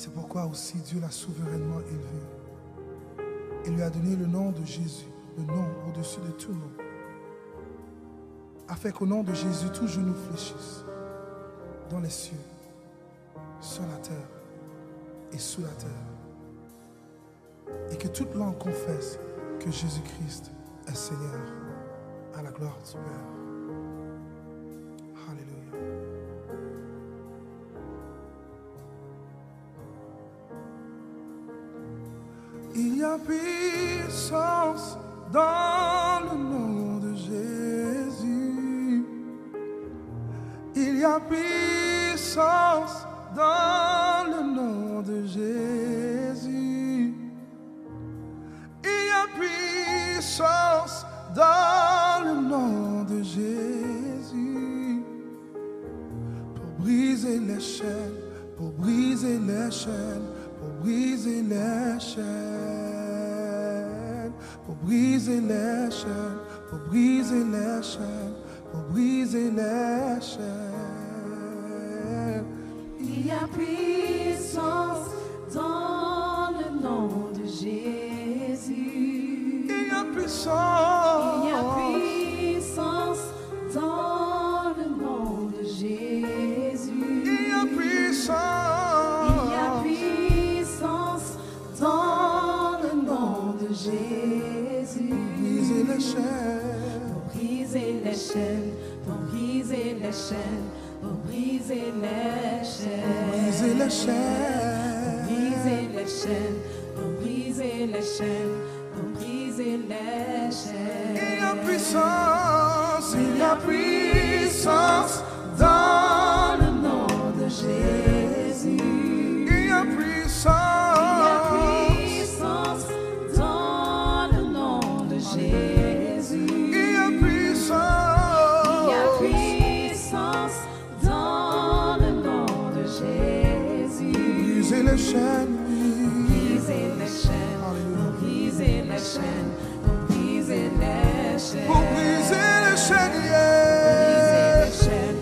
C'est pourquoi aussi Dieu l'a souverainement élevé. Il lui a donné le nom de Jésus, le nom au-dessus de tout nom, afin qu'au nom de Jésus, tout genou fléchisse, dans les cieux, sur la terre et sous la terre, et que toute langue confesse que Jésus-Christ est Seigneur, à la gloire du Père. Alléluia. Il y a puissance dans le nom de Jésus. Il y a puissance dans le nom de Jésus. Il y a puissance dans le nom de Jésus. Pour briser les chaînes, pour briser les chaînes, pour briser les chaînes, pour briser les chaînes, pour briser les chaînes, pour briser les chaînes. Il y a puissance dans le nom de Jésus. Il y a puissance. Il y a puissance dans le nom de Jésus. Il y a puissance. Il y a puissance dans le nom de Jésus. Briser les chaînes. Pour briser les chaînes, pour briser les chaînes, pour briser les chaînes. Briser les chaînes. Briser les chaînes, pour briser les chaînes, pour briser les chaînes. Il y a puissance. Il y a puissance dans le nom de Jésus. Il y a puissance. Dans le nom de Jésus. Il y a puissance. Il y a puissance dans le nom de Jésus. Briser les chaînes. Briser les chaînes, pour briser les chaînes, pour briser les chaînes. Pour briser les chaînes, Briser yeah. les chaînes,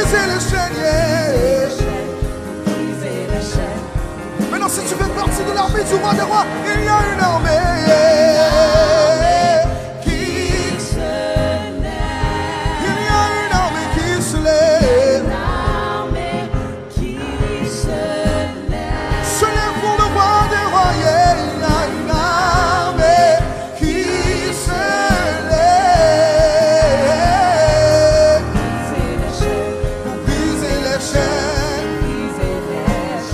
briser les chaînes, Maintenant, si tu fais partie de l'armée du roi des rois, il y a une armée qui se lève. Il y a une armée qui se lève. Se lève pour le roi des rois, il y a une armée qui se lève. Pour briser les chaînes.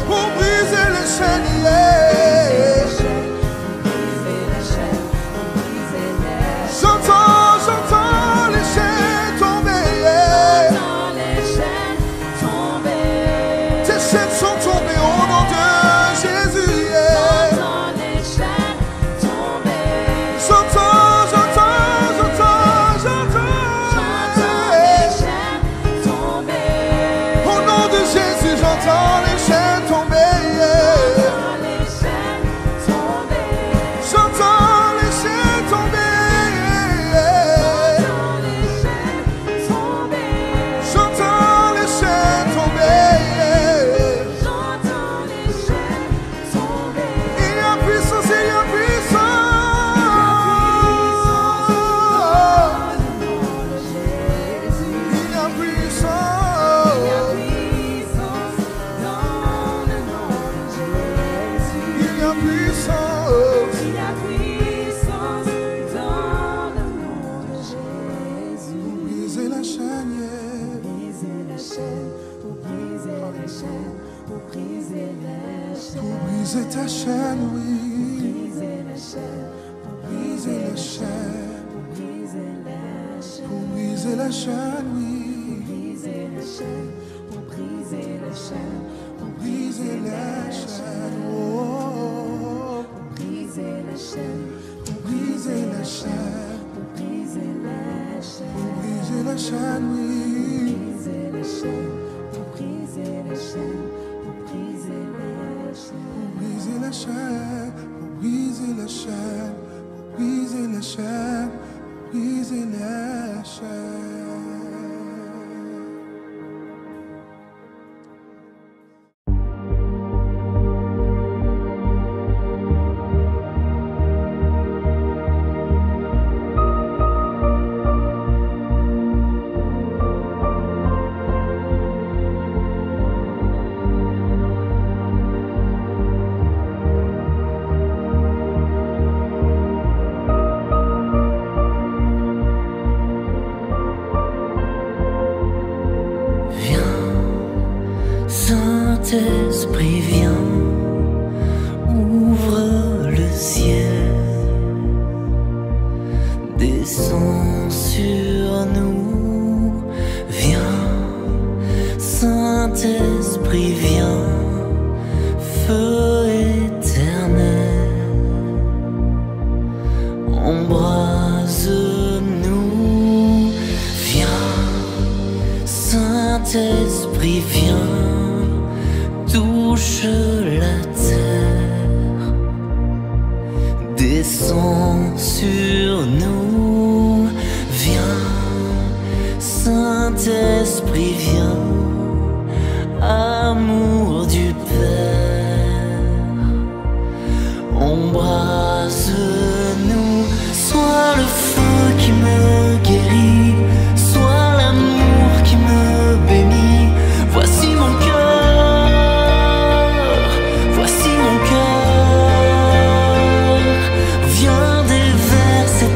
Pour briser les chaînes, J'entends les chaînes tomber, Tes chaînes sont tombées au nom de Jésus, J'entends les chaînes tomber. J'entends les chaînes tomber. Au nom de Jésus, j'entends les chaînes tomber. J'entends les chaînes tomber. J'entends les chaînes tomber. Il y a puissance, il y a puissance. Il y a puissance. Il y a puissance. Briser la chaîne, Pour briser Pour briser ta chaîne, oui. briser la chaîne, Pour briser la chaîne. briser la chaîne, Pour briser la chaîne, oui. briser la chaîne, pour briser la chaîne, Pour briser la chaîne, oh. pour briser la chaîne, Pour briser la chaîne. pour briser la chaîne, Pour briser la chaîne, oui. briser la chaîne, pour briser la chaîne, pour briser la chaîne. Pour briser la chaîne. Pour briser la chaîne. Pour briser la chaîne. Pour briser la chaîne. Saint-Esprit, viens, ouvre le ciel, descends sur nous, viens, Saint-Esprit, viens, feu éternel, embrase-nous, viens, Saint-Esprit, viens, touche la terre, descends sur nous, viens, Saint-Esprit, viens, amour du Père, embrase-nous, sois le feu qui me guérit, sois l'amour qui me bénit, voici mon cœur.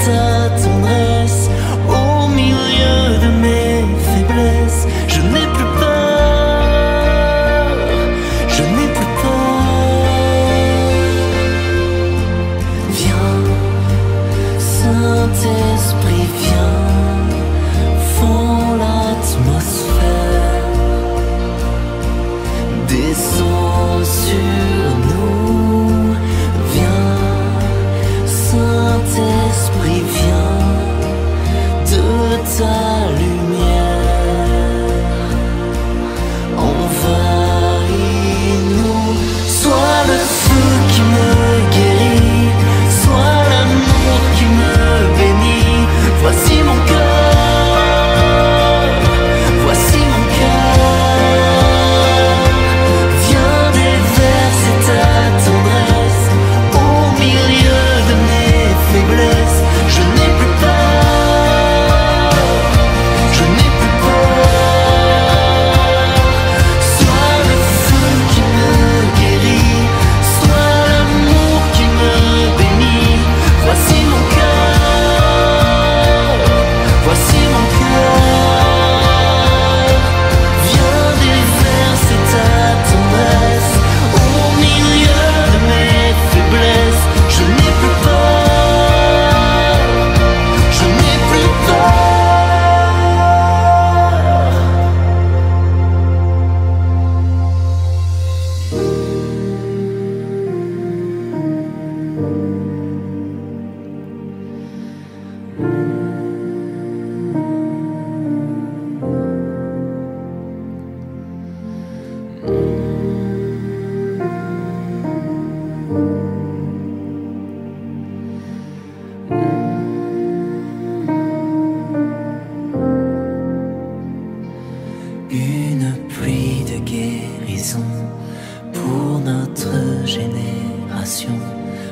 Ta tendresse au milieu de mes faiblesses, je n'ai plus peur.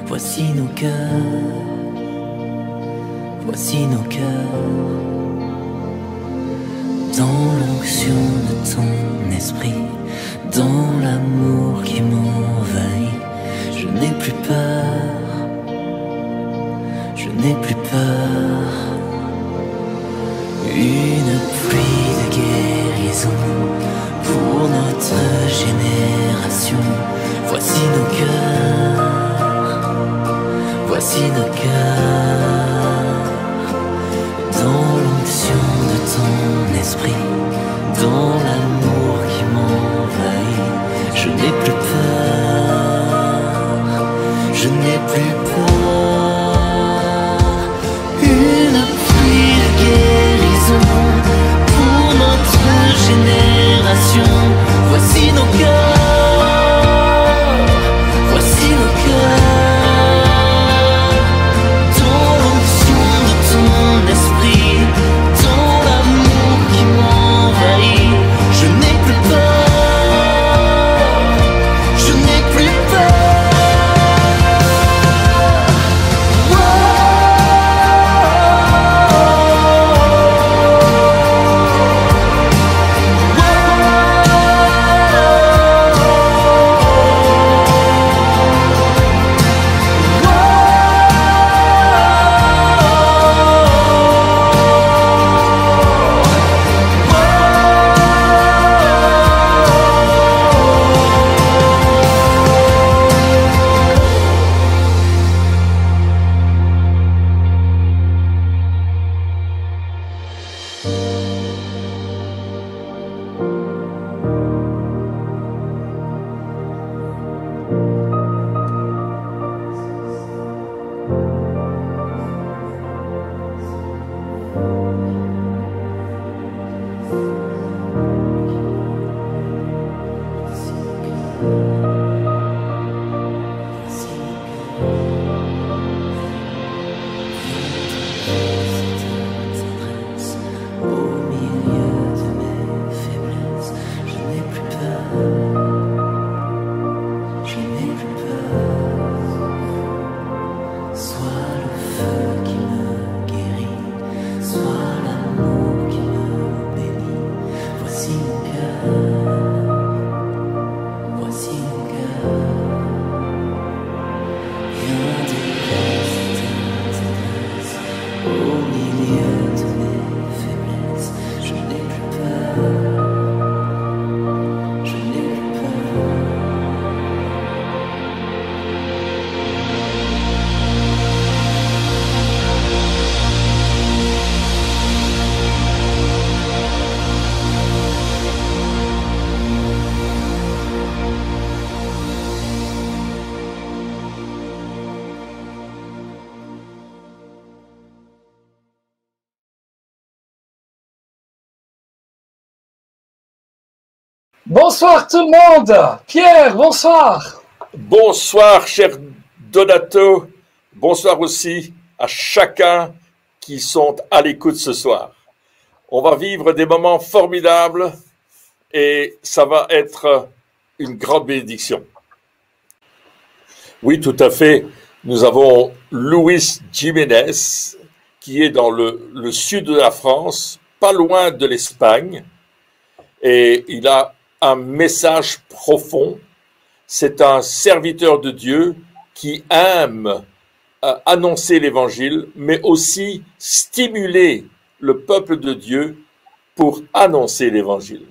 Voici nos cœurs, voici nos cœurs. Dans l'onction de ton esprit, dans l'amour qui m'envahit, je n'ai plus peur, je n'ai plus peur. Une pluie de guérison pour notre génération. Voici nos cœurs, voici nos cœurs. Dans l'onction de ton esprit, dans l'amour qui m'envahit, je n'ai plus peur, je n'ai plus peur. Une pluie de guérison pour notre génération. Voici nos cœurs, voici nos cœurs. Dans l'onction de ton esprit, dans l'amour qui m'envahit, je n'ai plus peur, je n'ai plus peur. Bonsoir tout le monde. Pierre, bonsoir. Bonsoir, cher Donato. Bonsoir aussi à chacun qui sont à l'écoute ce soir. On va vivre des moments formidables et ça va être une grande bénédiction. Oui, tout à fait. Nous avons Luis Jiménez qui est dans le sud de la France, pas loin de l'Espagne, et il a un message profond. C'est un serviteur de Dieu qui aime annoncer l'évangile, mais aussi stimuler le peuple de Dieu pour annoncer l'évangile.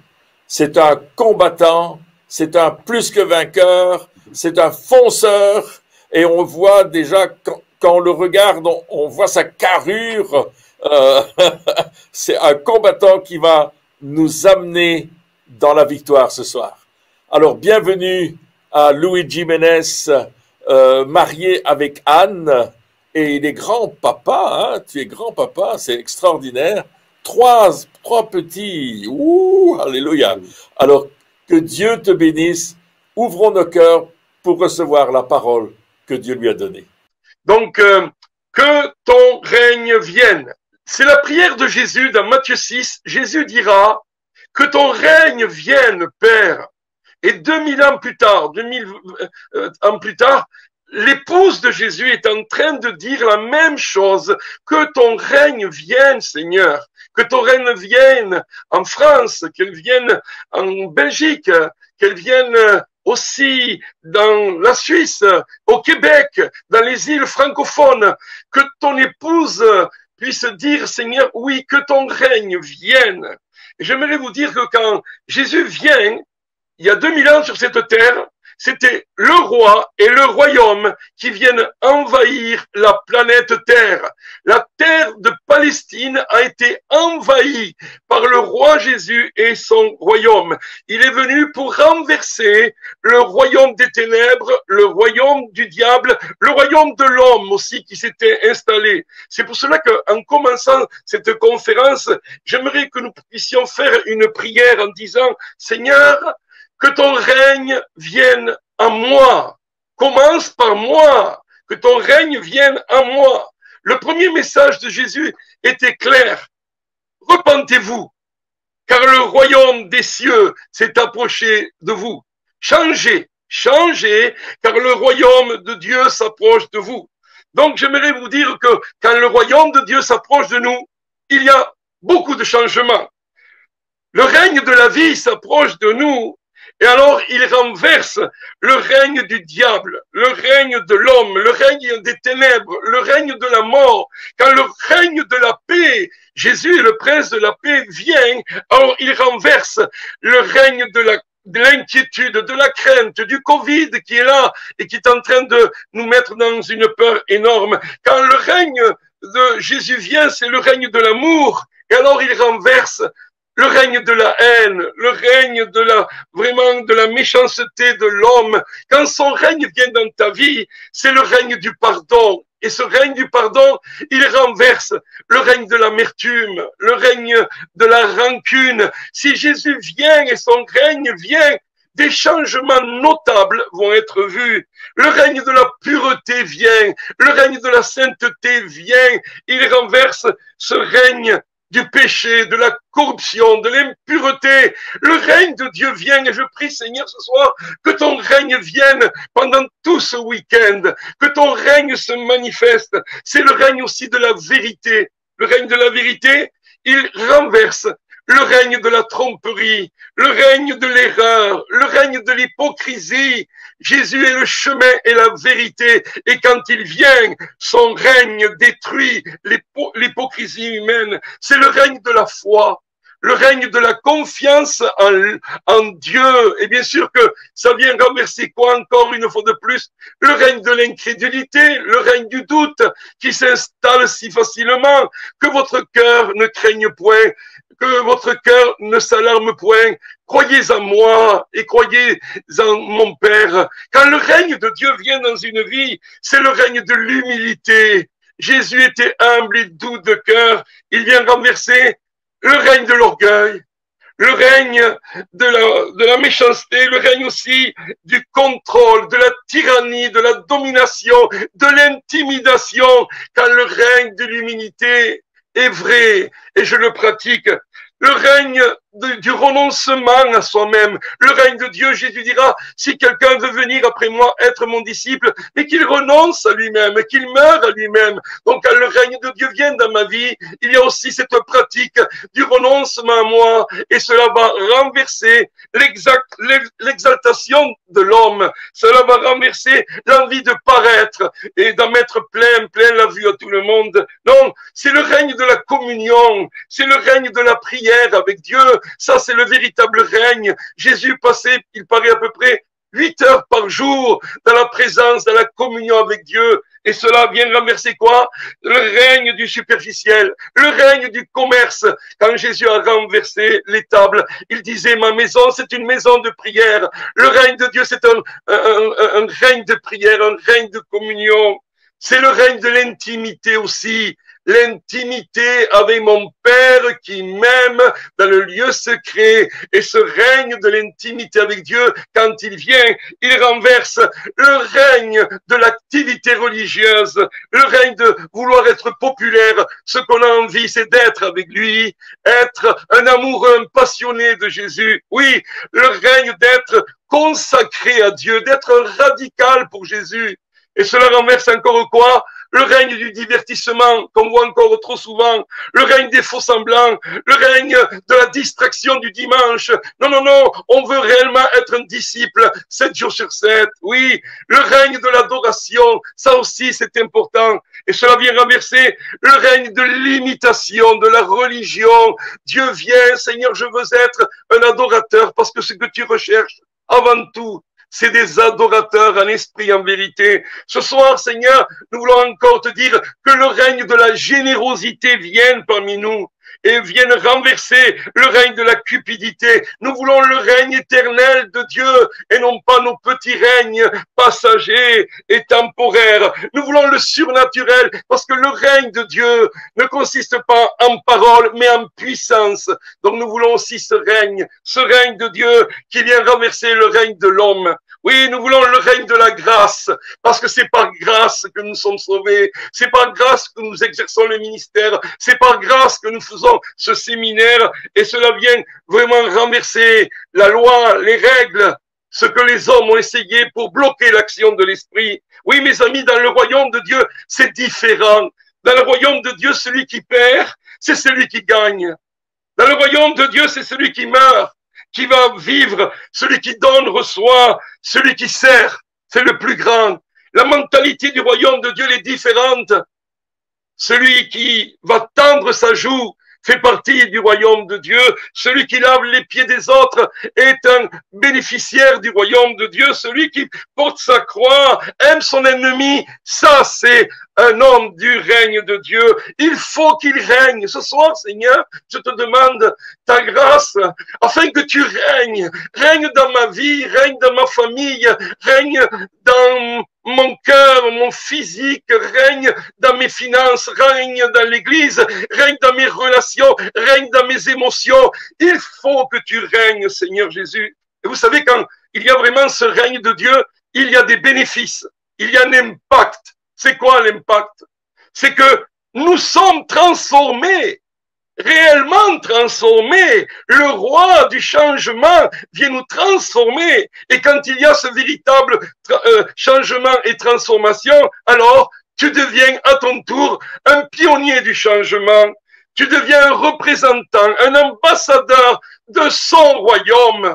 C'est un combattant, c'est un plus que vainqueur, c'est un fonceur, et on voit déjà, quand on le regarde, on voit sa carrure. C'est un combattant qui va nous amener dans la victoire ce soir. Alors, bienvenue à Luis Jiménez, marié avec Anne, et il est grand-papa, hein? Tu es grand-papa, c'est extraordinaire. Trois petits, ouh, alléluia. Alors, que Dieu te bénisse, ouvrons nos cœurs pour recevoir la parole que Dieu lui a donnée. Donc, que ton règne vienne. C'est la prière de Jésus dans Matthieu 6. Jésus dira, que ton règne vienne, Père. Et 2000 ans plus tard, l'épouse de Jésus est en train de dire la même chose. Que ton règne vienne, Seigneur. Que ton règne vienne en France, qu'elle vienne en Belgique, qu'elle vienne aussi dans la Suisse, au Québec, dans les îles francophones. Que ton épouse puisse dire, Seigneur, oui, que ton règne vienne. Et j'aimerais vous dire que quand Jésus vient, il y a 2000 ans sur cette terre, c'était le roi et le royaume qui viennent envahir la planète Terre. La terre de Palestine a été envahie par le roi Jésus et son royaume. Il est venu pour renverser le royaume des ténèbres, le royaume du diable, le royaume de l'homme aussi qui s'était installé. C'est pour cela qu'en commençant cette conférence, j'aimerais que nous puissions faire une prière en disant, Seigneur, que ton règne vienne à moi. Commence par moi. Que ton règne vienne à moi. Le premier message de Jésus était clair. Repentez-vous, car le royaume des cieux s'est approché de vous. Changez, changez, car le royaume de Dieu s'approche de vous. Donc j'aimerais vous dire que quand le royaume de Dieu s'approche de nous, il y a beaucoup de changements. Le règne de la vie s'approche de nous. Et alors, il renverse le règne du diable, le règne de l'homme, le règne des ténèbres, le règne de la mort. Quand le règne de la paix, Jésus est le prince de la paix, vient, alors il renverse le règne de l'inquiétude, de la crainte, du Covid qui est là et qui est en train de nous mettre dans une peur énorme. Quand le règne de Jésus vient, c'est le règne de l'amour. Et alors, il renverse le règne de la haine, le règne vraiment de la méchanceté de l'homme. Quand son règne vient dans ta vie, c'est le règne du pardon. Et ce règne du pardon, il renverse le règne de l'amertume, le règne de la rancune. Si Jésus vient et son règne vient, des changements notables vont être vus. Le règne de la pureté vient, le règne de la sainteté vient. Il renverse ce règne du péché, de la corruption, de l'impureté. Le règne de Dieu vient et je prie, Seigneur, ce soir, que ton règne vienne pendant tout ce week-end, que ton règne se manifeste. C'est le règne aussi de la vérité. Le règne de la vérité, il renverse le règne de la tromperie, le règne de l'erreur, le règne de l'hypocrisie. Jésus est le chemin et la vérité. Et quand il vient, son règne détruit l'hypocrisie humaine. C'est le règne de la foi, le règne de la confiance en Dieu. Et bien sûr que ça vient renverser quoi encore une fois de plus? Le règne de l'incrédulité, le règne du doute qui s'installe si facilement. Que votre cœur ne craigne point, que votre cœur ne s'alarme point. Croyez en moi et croyez en mon Père. Quand le règne de Dieu vient dans une vie, c'est le règne de l'humilité. Jésus était humble et doux de cœur. Il vient renverser le règne de l'orgueil, le règne de la méchanceté, le règne aussi du contrôle, de la tyrannie, de la domination, de l'intimidation. Quand le règne de l'humilité est vrai et je le pratique, le règne du renoncement à soi-même, le règne de Dieu. Jésus dira, si quelqu'un veut venir après moi, être mon disciple, mais qu'il renonce à lui-même, qu'il meure à lui-même. Donc, quand le règne de Dieu vient dans ma vie, il y a aussi cette pratique du renoncement à moi, et cela va renverser l'exaltation de l'homme. Cela va renverser l'envie de paraître et d'en mettre plein la vue à tout le monde. Non, c'est le règne de la communion, c'est le règne de la prière avec Dieu. Ça, c'est le véritable règne. Jésus passait, il paraît à peu près 8 heures par jour dans la présence, dans la communion avec Dieu. Et cela vient renverser quoi? Le règne du superficiel, le règne du commerce. Quand Jésus a renversé les tables, il disait, ma maison, c'est une maison de prière. Le règne de Dieu, c'est un règne de prière, un règne de communion. C'est le règne de l'intimité aussi. L'intimité avec mon Père qui m'aime dans le lieu secret. Et ce règne de l'intimité avec Dieu, quand il vient, il renverse le règne de l'activité religieuse, le règne de vouloir être populaire. Ce qu'on a envie, c'est d'être avec lui, être un amoureux, un passionné de Jésus. Oui, le règne d'être consacré à Dieu, d'être radical pour Jésus. Et cela renverse encore quoi? Le règne du divertissement, qu'on voit encore trop souvent, le règne des faux semblants, le règne de la distraction du dimanche. Non, non, non, on veut réellement être un disciple 7 jours sur 7. Oui, le règne de l'adoration, ça aussi c'est important. Et cela vient renverser le règne de l'imitation, de la religion. Dieu vient, Seigneur, je veux être un adorateur parce que ce que tu recherches, avant tout, c'est des adorateurs en esprit, en vérité. Ce soir, Seigneur, nous voulons encore te dire que le règne de la générosité vienne parmi nous et vienne renverser le règne de la cupidité. Nous voulons le règne éternel de Dieu et non pas nos petits règnes passagers et temporaires. Nous voulons le surnaturel parce que le règne de Dieu ne consiste pas en parole mais en puissance. Donc nous voulons aussi ce règne de Dieu qui vient renverser le règne de l'homme. Oui, nous voulons le règne de la grâce, parce que c'est par grâce que nous sommes sauvés, c'est par grâce que nous exerçons le ministère, c'est par grâce que nous faisons ce séminaire, et cela vient vraiment renverser la loi, les règles, ce que les hommes ont essayé pour bloquer l'action de l'esprit. Oui, mes amis, dans le royaume de Dieu, c'est différent. Dans le royaume de Dieu, celui qui perd, c'est celui qui gagne. Dans le royaume de Dieu, c'est celui qui meurt qui va vivre, celui qui donne reçoit, celui qui sert, c'est le plus grand. La mentalité du royaume de Dieu est différente. Celui qui va tendre sa joue fait partie du royaume de Dieu. Celui qui lave les pieds des autres est un bénéficiaire du royaume de Dieu. Celui qui porte sa croix, aime son ennemi, ça c'est un homme du règne de Dieu. Il faut qu'il règne. Ce soir, Seigneur, je te demande ta grâce afin que tu règnes. Règne dans ma vie, règne dans ma famille, règne dans mon cœur, mon physique, règne dans mes finances, règne dans l'église, règne dans mes relations, règne dans mes émotions. Il faut que tu règnes, Seigneur Jésus. Et vous savez, quand il y a vraiment ce règne de Dieu, il y a des bénéfices, il y a un impact. C'est quoi l'impact? C'est que nous sommes transformés, réellement transformés. Le roi du changement vient nous transformer. Et quand il y a ce véritable changement et transformation, alors tu deviens à ton tour un pionnier du changement. Tu deviens un représentant, un ambassadeur de son royaume.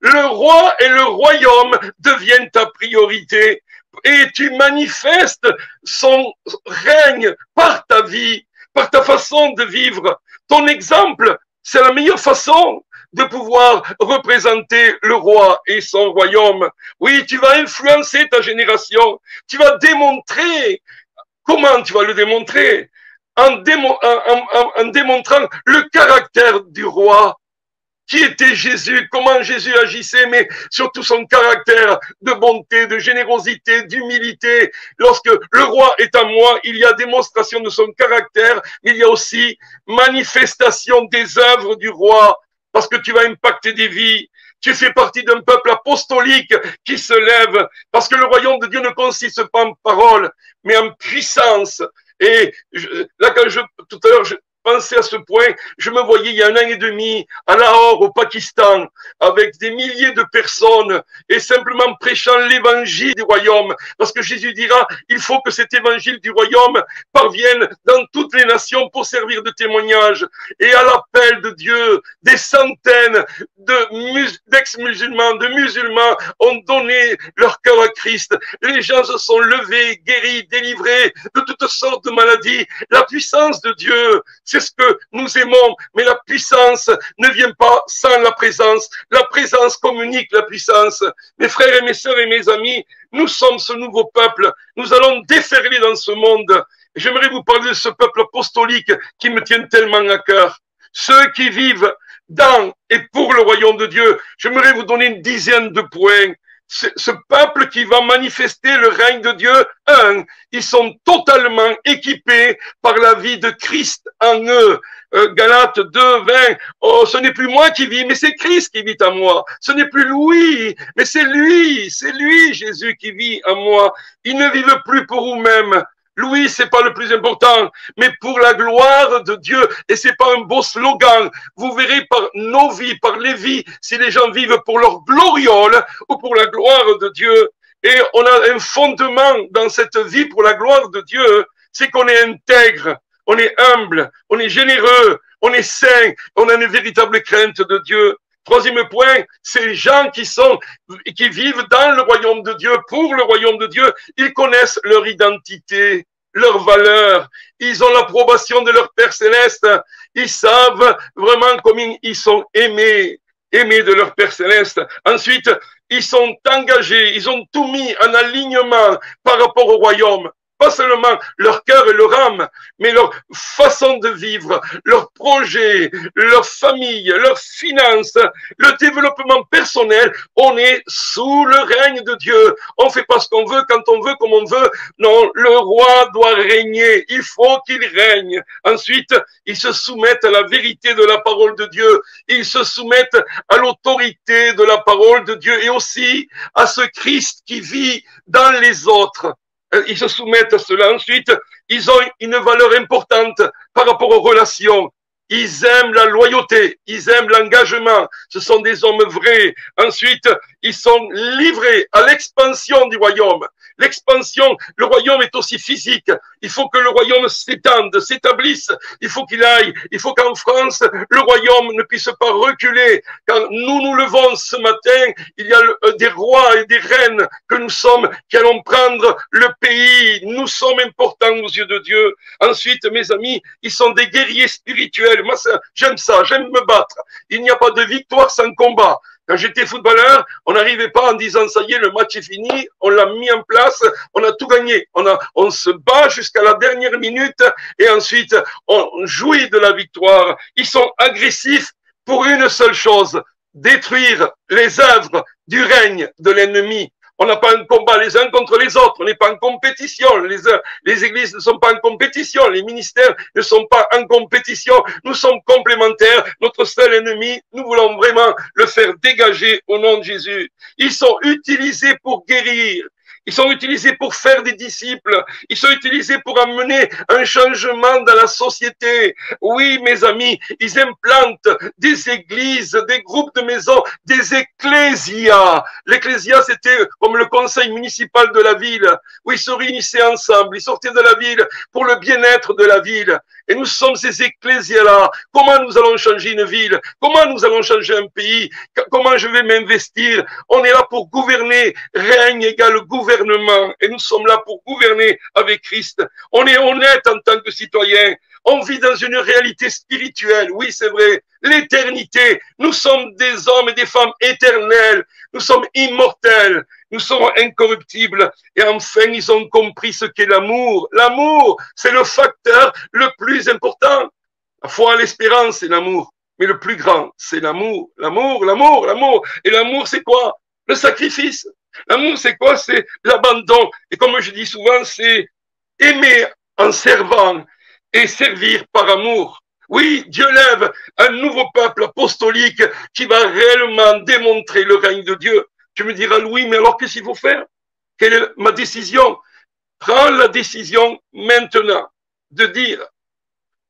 Le roi et le royaume deviennent ta priorité. Et tu manifestes son règne par ta vie, par ta façon de vivre. Ton exemple, c'est la meilleure façon de pouvoir représenter le roi et son royaume. Oui, tu vas influencer ta génération. Tu vas démontrer. Comment tu vas le démontrer? En démontrant le caractère du roi. Qui était Jésus, comment Jésus agissait, mais surtout son caractère de bonté, de générosité, d'humilité. Lorsque le roi est à moi, il y a démonstration de son caractère, mais il y a aussi manifestation des œuvres du roi, parce que tu vas impacter des vies. Tu fais partie d'un peuple apostolique qui se lève, parce que le royaume de Dieu ne consiste pas en parole, mais en puissance. Et là, tout à l'heure, je pensais à ce point, je me voyais il y a 1 an et demi à Lahore, au Pakistan, avec des milliers de personnes et simplement prêchant l'évangile du royaume. Parce que Jésus dira, il faut que cet évangile du royaume parvienne dans toutes les nations pour servir de témoignage. Et à l'appel de Dieu, des centaines d'ex-musulmans, de musulmans ont donné leur cœur à Christ. Les gens se sont levés, guéris, délivrés de toutes sortes de maladies. La puissance de Dieu, c'est ce que nous aimons, mais la puissance ne vient pas sans la présence. La présence communique la puissance. Mes frères et mes sœurs et mes amis, nous sommes ce nouveau peuple. Nous allons déferler dans ce monde. J'aimerais vous parler de ce peuple apostolique qui me tient tellement à cœur. Ceux qui vivent dans et pour le royaume de Dieu. J'aimerais vous donner une dizaine de points. Ce peuple qui va manifester le règne de Dieu, ils sont totalement équipés par la vie de Christ en eux. Galates 2, 20, oh, ce n'est plus moi qui vis, mais c'est Christ qui vit en moi. Ce n'est plus Louis, mais c'est lui, Jésus qui vit en moi. Ils ne vivent plus pour eux-mêmes. Louis, c'est pas le plus important, mais pour la gloire de Dieu. Et c'est pas un beau slogan. Vous verrez par nos vies, par les vies, si les gens vivent pour leur gloriole ou pour la gloire de Dieu. et on a un fondement dans cette vie pour la gloire de Dieu, c'est qu'on est intègre, on est humble, on est généreux, on est saint, on a une véritable crainte de Dieu. Troisième point, ces gens qui vivent dans le royaume de Dieu, pour le royaume de Dieu, ils connaissent leur identité, leur valeur, ils ont l'approbation de leur Père Céleste, ils savent vraiment combien ils sont aimés de leur Père Céleste. Ensuite, ils sont engagés, ils ont tout mis en alignement par rapport au royaume. Pas seulement leur cœur et leur âme, mais leur façon de vivre, leur projet, leur famille, leurs finances, le développement personnel. On est sous le règne de Dieu. On fait pas ce qu'on veut, quand on veut, comme on veut. Non, le roi doit régner. Il faut qu'il règne. Ensuite, ils se soumettent à la vérité de la parole de Dieu. Ils se soumettent à l'autorité de la parole de Dieu et aussi à ce Christ qui vit dans les autres. Ils se soumettent à cela. Ensuite, ils ont une valeur importante par rapport aux relations. Ils aiment la loyauté, ils aiment l'engagement. Ce sont des hommes vrais. Ensuite, ils sont livrés à l'expansion du royaume. L'expansion, le royaume est aussi physique. Il faut que le royaume s'étende, s'établisse. Il faut qu'il aille. Il faut qu'en France, le royaume ne puisse pas reculer. Quand nous levons ce matin, il y a des rois et des reines que nous sommes, qui allons prendre le pays. Nous sommes importants aux yeux de Dieu. Ensuite, mes amis, ils sont des guerriers spirituels. Moi, j'aime ça, j'aime me battre. Il n'y a pas de victoire sans combat. Quand j'étais footballeur, on n'arrivait pas en disant ça y est, le match est fini, on l'a mis en place, on a tout gagné. On se bat jusqu'à la dernière minute et ensuite on jouit de la victoire. Ils sont agressifs pour une seule chose, détruire les œuvres du règne de l'ennemi. On n'a pas un combat les uns contre les autres, on n'est pas en compétition, les églises ne sont pas en compétition, les ministères ne sont pas en compétition, nous sommes complémentaires, notre seul ennemi, nous voulons vraiment le faire dégager au nom de Jésus. Ils sont utilisés pour guérir. Ils sont utilisés pour faire des disciples. Ils sont utilisés pour amener un changement dans la société. Oui, mes amis, ils implantent des églises, des groupes de maisons, des ecclésias. L'ecclésia, c'était comme le conseil municipal de la ville, où ils se réunissaient ensemble. Ils sortaient de la ville pour le bien-être de la ville. Et nous sommes ces ecclésias-là. Comment nous allons changer une ville? Comment nous allons changer un pays? Comment je vais m'investir? On est là pour gouverner. Règne égale gouvernement. Et nous sommes là pour gouverner avec Christ. On est honnête en tant que citoyen. On vit dans une réalité spirituelle. Oui, c'est vrai. L'éternité. Nous sommes des hommes et des femmes éternels. Nous sommes immortels. Nous sommes incorruptibles. Et enfin, ils ont compris ce qu'est l'amour. L'amour, c'est le facteur le plus important. La foi, l'espérance, c'est l'amour. Mais le plus grand, c'est l'amour. L'amour, l'amour, l'amour. Et l'amour, c'est quoi? Le sacrifice. L'amour, c'est quoi? C'est l'abandon. Et comme je dis souvent, c'est aimer en servant et servir par amour. Oui, Dieu lève un nouveau peuple apostolique qui va réellement démontrer le règne de Dieu. Tu me diras, Louis, mais alors qu'est-ce qu'il faut faire? Quelle est ma décision? Prends la décision maintenant de dire,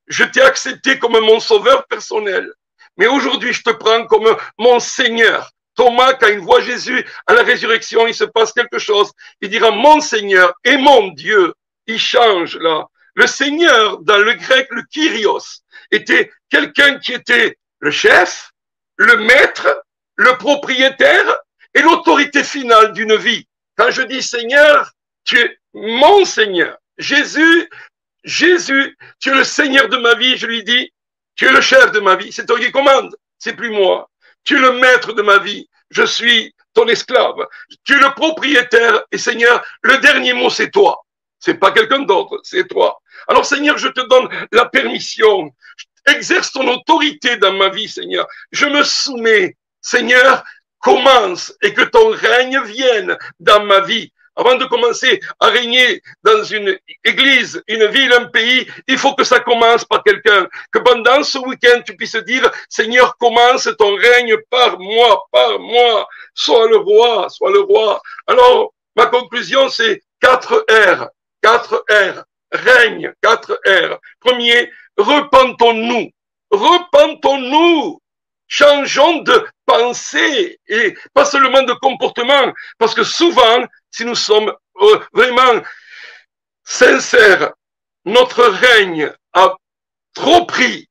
je t'ai accepté comme mon sauveur personnel, mais aujourd'hui je te prends comme mon Seigneur. Thomas, quand il voit Jésus à la résurrection, il se passe quelque chose. Il dira, mon Seigneur et mon Dieu. Il change là. Le Seigneur, dans le grec, le Kyrios, était quelqu'un qui était le chef, le maître, le propriétaire et l'autorité finale d'une vie. Quand je dis Seigneur, tu es mon Seigneur. Jésus, tu es le Seigneur de ma vie. Je lui dis, tu es le chef de ma vie. C'est toi qui commande, c'est plus moi. Tu es le maître de ma vie, je suis ton esclave. Tu es le propriétaire et Seigneur, le dernier mot c'est toi. C'est pas quelqu'un d'autre, c'est toi. Alors Seigneur, je te donne la permission. Exerce ton autorité dans ma vie, Seigneur. Je me soumets. Seigneur, commence et que ton règne vienne dans ma vie. Avant de commencer à régner dans une église, une ville, un pays, il faut que ça commence par quelqu'un. Que pendant ce week-end, tu puisses dire, Seigneur, commence ton règne par moi, sois le roi, sois le roi. Alors, ma conclusion, c'est 4 R, 4 R, règne, 4 R. Premier, repentons-nous, changeons de pensée et pas seulement de comportement, parce que souvent, si nous sommes vraiment sincères, notre règne a trop pris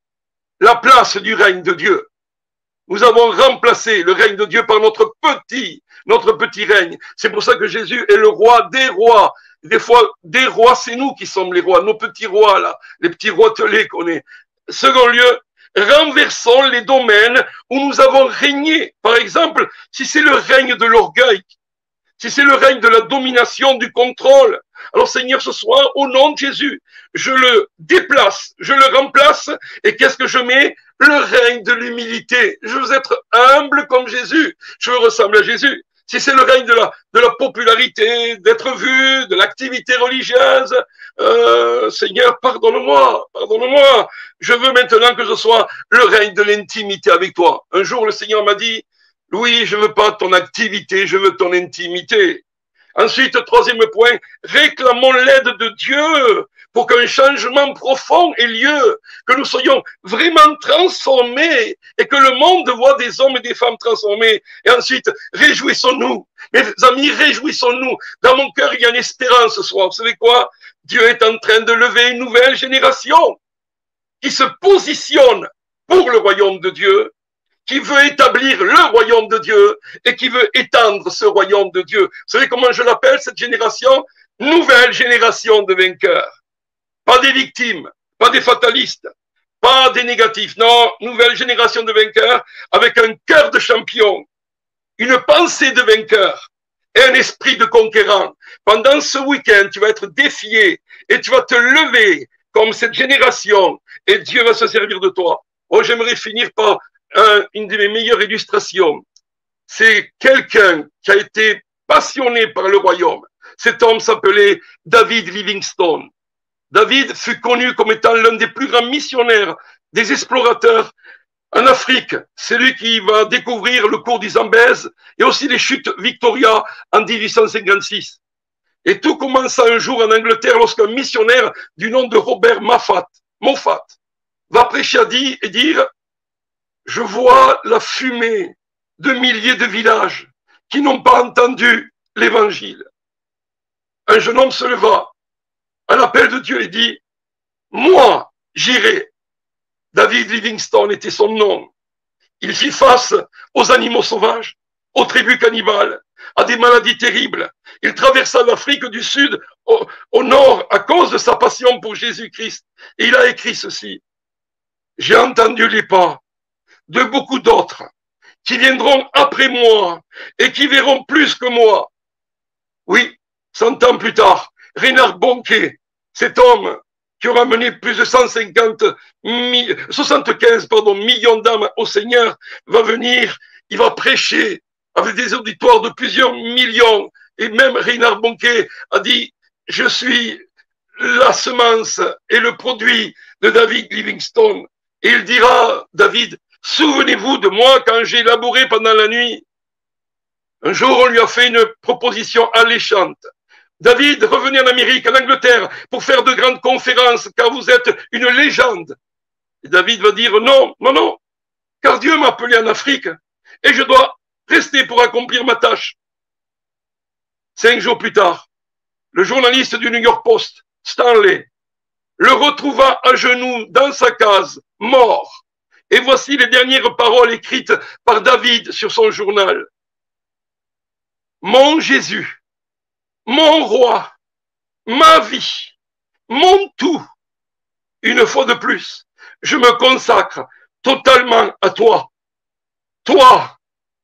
la place du règne de Dieu. Nous avons remplacé le règne de Dieu par notre petit règne. C'est pour ça que Jésus est le roi des rois. Des fois, des rois, c'est nous qui sommes les rois, nos petits rois là, les petits roitelets qu'on est. Second lieu, renversons les domaines où nous avons régné. Par exemple, si c'est le règne de l'orgueil, si c'est le règne de la domination, du contrôle, alors Seigneur, ce soir, au nom de Jésus, je le déplace, je le remplace, et qu'est-ce que je mets? Le règne de l'humilité. Je veux être humble comme Jésus, je veux ressembler à Jésus. Si c'est le règne de la popularité, d'être vu, de l'activité religieuse, Seigneur, pardonne-moi. Je veux maintenant que je sois le règne de l'intimité avec toi. Un jour, le Seigneur m'a dit, Louis, je veux pas ton activité, je veux ton intimité. Ensuite, troisième point, réclamons l'aide de Dieu pour qu'un changement profond ait lieu, que nous soyons vraiment transformés et que le monde voit des hommes et des femmes transformés. Et ensuite, réjouissons-nous. Mes amis, réjouissons-nous. Dans mon cœur, il y a une espérance ce soir. Vous savez quoi? Dieu est en train de lever une nouvelle génération qui se positionne pour le royaume de Dieu, qui veut établir le royaume de Dieu et qui veut étendre ce royaume de Dieu. Vous savez comment je l'appelle, cette génération? Nouvelle génération de vainqueurs. Pas des victimes, pas des fatalistes, pas des négatifs. Non, nouvelle génération de vainqueurs avec un cœur de champion, une pensée de vainqueur et un esprit de conquérant. Pendant ce week-end, tu vas être défié et tu vas te lever comme cette génération et Dieu va se servir de toi. Oh, j'aimerais finir par une de mes meilleures illustrations. C'est quelqu'un qui a été passionné par le royaume. Cet homme s'appelait David Livingstone. David fut connu comme étant l'un des plus grands missionnaires, des explorateurs en Afrique. C'est lui qui va découvrir le cours du Zambèze et aussi les chutes Victoria en 1856. Et tout commença un jour en Angleterre lorsqu'un missionnaire du nom de Robert Moffat va prêcher et dire « Je vois la fumée de milliers de villages qui n'ont pas entendu l'évangile. » Un jeune homme se leva à l'appel de Dieu et dit « Moi, j'irai. » David Livingstone était son nom. Il fit face aux animaux sauvages, aux tribus cannibales, à des maladies terribles. Il traversa l'Afrique du Sud au nord à cause de sa passion pour Jésus-Christ. Et il a écrit ceci. « J'ai entendu les pas de beaucoup d'autres qui viendront après moi et qui verront plus que moi. » Oui, 100 ans plus tard, Reinhard Bonnke, cet homme qui aura mené plus de 75 millions d'âmes au Seigneur, va venir, il va prêcher avec des auditoires de plusieurs millions. Et même Reinhard Bonnke a dit, je suis la semence et le produit de David Livingstone. Et il dira, David, souvenez-vous de moi quand j'ai labouré pendant la nuit. Un jour, on lui a fait une proposition alléchante. David, revenez en Amérique, en Angleterre, pour faire de grandes conférences, car vous êtes une légende. Et David va dire non, car Dieu m'a appelé en Afrique, et je dois rester pour accomplir ma tâche. 5 jours plus tard, le journaliste du New York Post, Stanley, le retrouva à genoux dans sa case, mort. Et voici les dernières paroles écrites par David sur son journal. Mon Jésus, mon roi, ma vie, mon tout, une fois de plus, je me consacre totalement à toi. Toi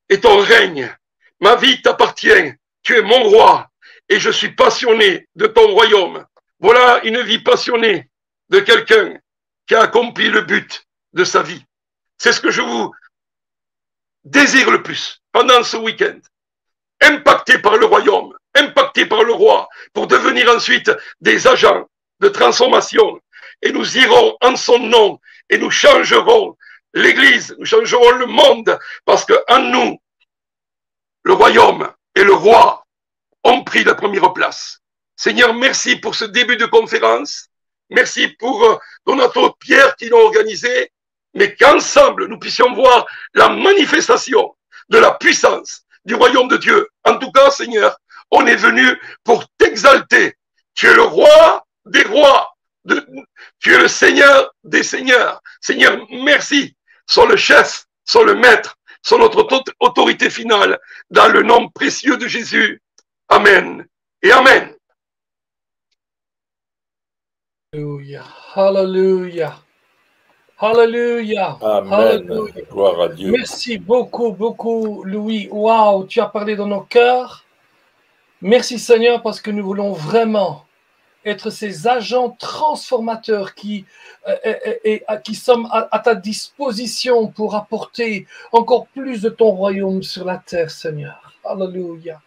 et ton règne, ma vie t'appartient, tu es mon roi et je suis passionné de ton royaume. Voilà une vie passionnée de quelqu'un qui a accompli le but de sa vie. C'est ce que je vous désire le plus pendant ce week-end. Impacté par le royaume, impacté par le roi, pour devenir ensuite des agents de transformation. Et nous irons en son nom et nous changerons l'Église, nous changerons le monde, parce qu'en nous, le royaume et le roi ont pris la première place. Seigneur, merci pour ce début de conférence. Merci pour Donato Pierre qui l'ont organisé, mais qu'ensemble nous puissions voir la manifestation de la puissance du royaume de Dieu. En tout cas, Seigneur, on est venu pour t'exalter. Tu es le roi des rois, tu es le Seigneur des seigneurs. Seigneur, merci. Sois le chef, sois le maître, sois notre autorité finale, dans le nom précieux de Jésus. Amen et Amen. Alléluia, Alléluia, Alléluia, Amen. Alléluia. Gloire à Dieu. Merci beaucoup, beaucoup, Louis. Waouh, tu as parlé dans nos cœurs. Merci Seigneur parce que nous voulons vraiment être ces agents transformateurs qui sommes à ta disposition pour apporter encore plus de ton royaume sur la terre, Seigneur. Alléluia.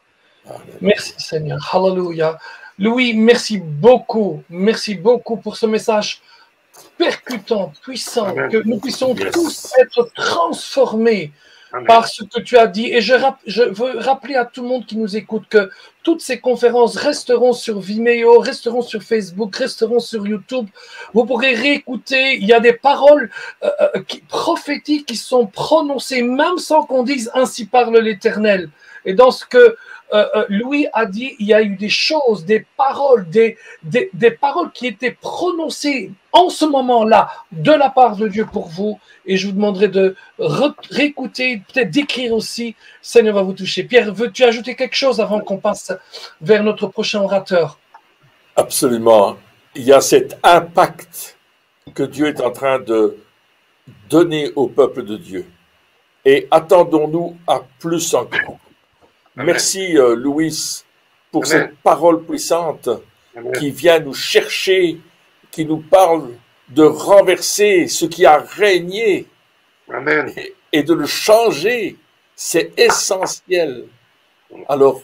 Merci Seigneur. Alléluia. Louis, merci beaucoup pour ce message percutant, puissant, Amen. que nous puissions Yes. tous être transformés Amen. par ce que tu as dit. Et je veux rappeler à tout le monde qui nous écoute que toutes ces conférences resteront sur Vimeo, resteront sur Facebook, resteront sur YouTube. Vous pourrez réécouter. Il y a des paroles prophétiques qui sont prononcées même sans qu'on dise « Ainsi parle l'Éternel ». Et dans ce que Louis a dit, il y a eu des choses, des paroles, des paroles qui étaient prononcées en ce moment-là de la part de Dieu pour vous. Et je vous demanderai de réécouter, peut-être d'écrire aussi. Seigneur va vous toucher. Pierre, veux-tu ajouter quelque chose avant qu'on passe vers notre prochain orateur? Absolument. Il y a cet impact que Dieu est en train de donner au peuple de Dieu. Et attendons-nous à plus encore. Merci Louis pour Amen. cette parole puissante Amen. qui vient nous chercher, qui nous parle de renverser ce qui a régné Amen. et de le changer. C'est essentiel. Alors,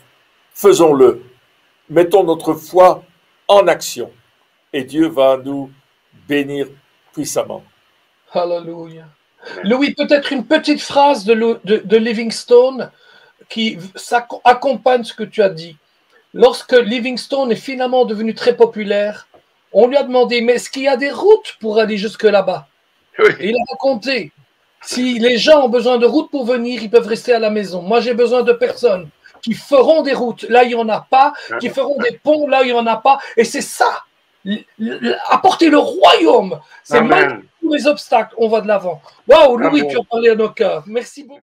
faisons-le. Mettons notre foi en action et Dieu va nous bénir puissamment. Alléluia. Louis, peut-être une petite phrase de Livingstone qui accompagne ce que tu as dit. Lorsque Livingstone est finalement devenu très populaire, on lui a demandé, mais est-ce qu'il y a des routes pour aller jusque là-bas? Oui. Et il a raconté, si les gens ont besoin de routes pour venir, ils peuvent rester à la maison. Moi, j'ai besoin de personnes qui feront des routes là où il n'y en a pas, qui feront des ponts là où il n'y en a pas. Et c'est ça, apporter le royaume. C'est Amen. malgré tous les obstacles, on va de l'avant. Waouh, Louis, Amen. tu as parlé à nos cœurs. Merci beaucoup.